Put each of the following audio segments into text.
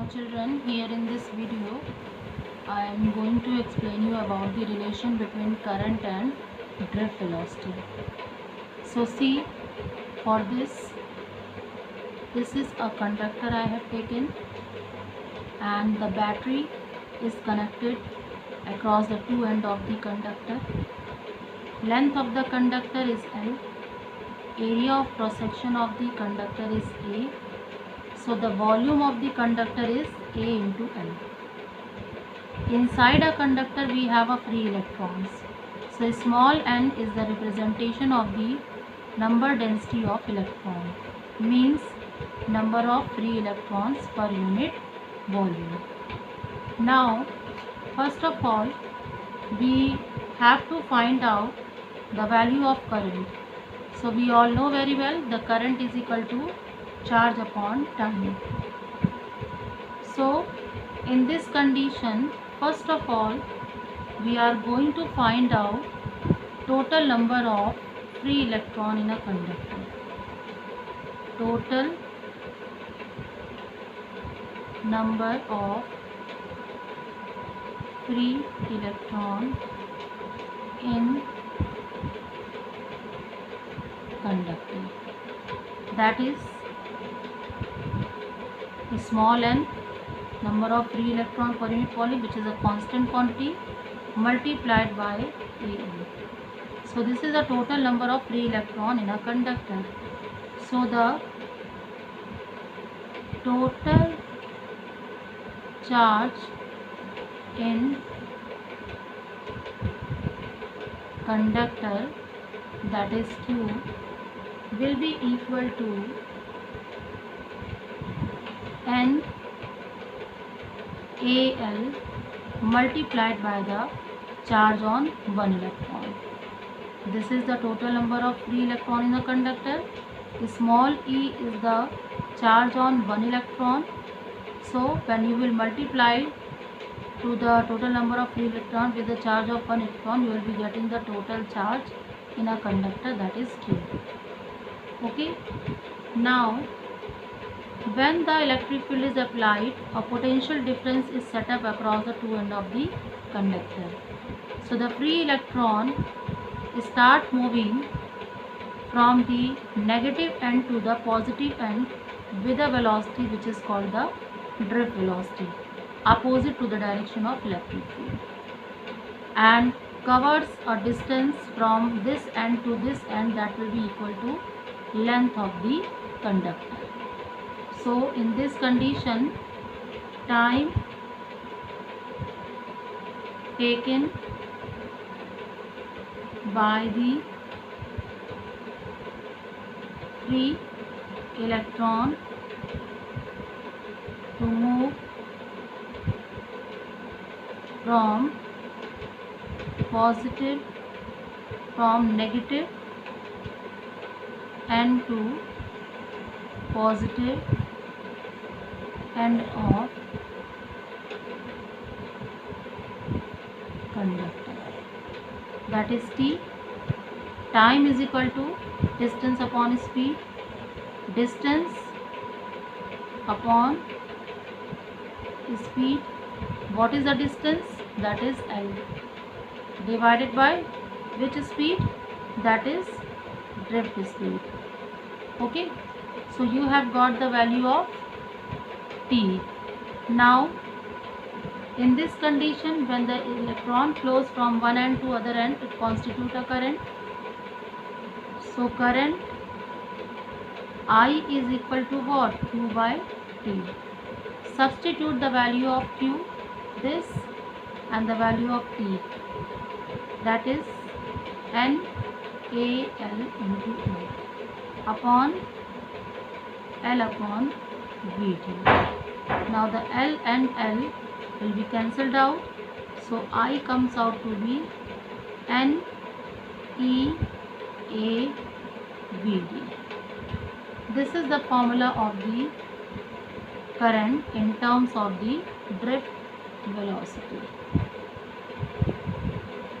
Now children, here in this video I am going to explain you about the relation between current and drift velocity. So see, for this is a conductor I have taken, and the battery is connected across the two ends of the conductor. Length of the conductor is L. Area of cross section of the conductor is A. So the volume of the conductor is A into L. Inside a conductor we have a free electrons. So small n is the representation of the number density of electron, means number of free electrons per unit volume. Now first of all we have to find out the value of current. So we all know very well the current is equal to charge upon time. So in this condition, first of all we are going to find out total number of free electron in a conductor. Total number of free electron in conductor, that is small n, number of free electron per unit volume, which is a constant quantity, multiplied by Al. So this is the total number of free electron in a conductor. So the total charge in conductor, that is Q, will be equal to N Al multiplied by the charge on one electron. This is the total number of free electron in a conductor. Small e is the charge on one electron. So when you will multiply to the total number of free electron with the charge of one electron, you will be getting the total charge in a conductor, that is Q. Okay. Now when the electric field is applied, a potential difference is set up across the two ends of the conductor. So the free electron start moving from the negative end to the positive end with a velocity which is called the drift velocity, opposite to the direction of electric field, and covers a distance from this end to this end that will be equal to length of the conductor. So in this condition, time taken by the free electron to move from negative end to positive end of conductor, that is T. Time is equal to distance upon speed. Distance upon speed, what is the distance? That is L, divided by which speed? That is drift speed. Okay, so you have got the value of T. Now in this condition, when the electron flows from one end to other end, it constitutes a current. So current I is equal to what? Q by T. Substitute the value of Q, this, and the value of T, that is N A L into L upon L upon Vt. Now the L and L will be cancelled out, so I comes out to be N E A V D. This is the formula of the current in terms of the drift velocity.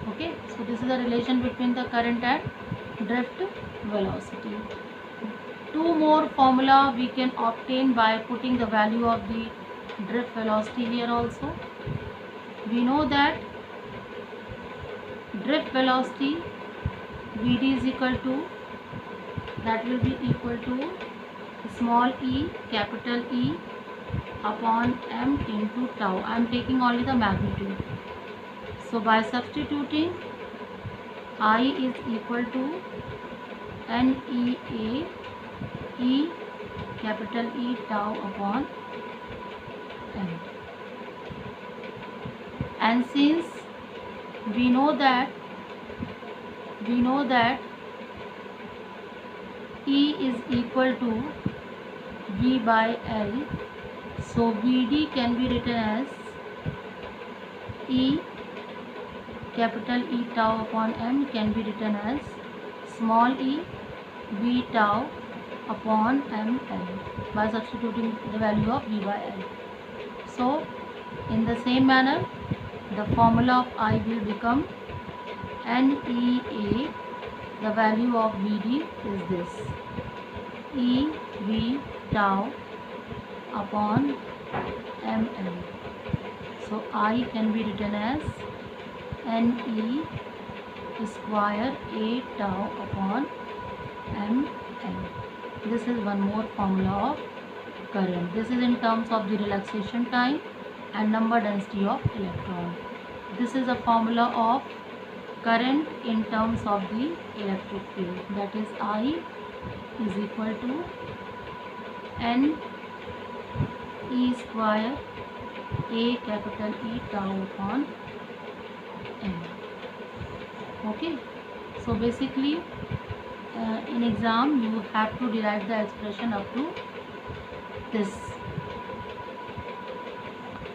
Okay, so this is the relation between the current and drift velocity. Two more formula we can obtain by putting the value of the drift velocity here also. We know that drift velocity Vd is equal to, that will be equal to small e capital E upon m into tau. I am taking only the magnitude. So by substituting, I is equal to NEA E capital E tau upon m. And since we know that E is equal to V by L, so Vd can be written as E capital E tau upon m can be written as small e V tau upon ml by substituting the value of V by L. So in the same manner, the formula of I will become NEA, the value of Vd is this, E V tau upon ml. So I can be written as Ne square A tau upon ml. This is one more formula of current. This is in terms of the relaxation time and number density of electron. This is a formula of current in terms of the electric field, that is I is equal to N E square A capital E tau upon m. Okay, so basically in exam you have to derive the expression up to this.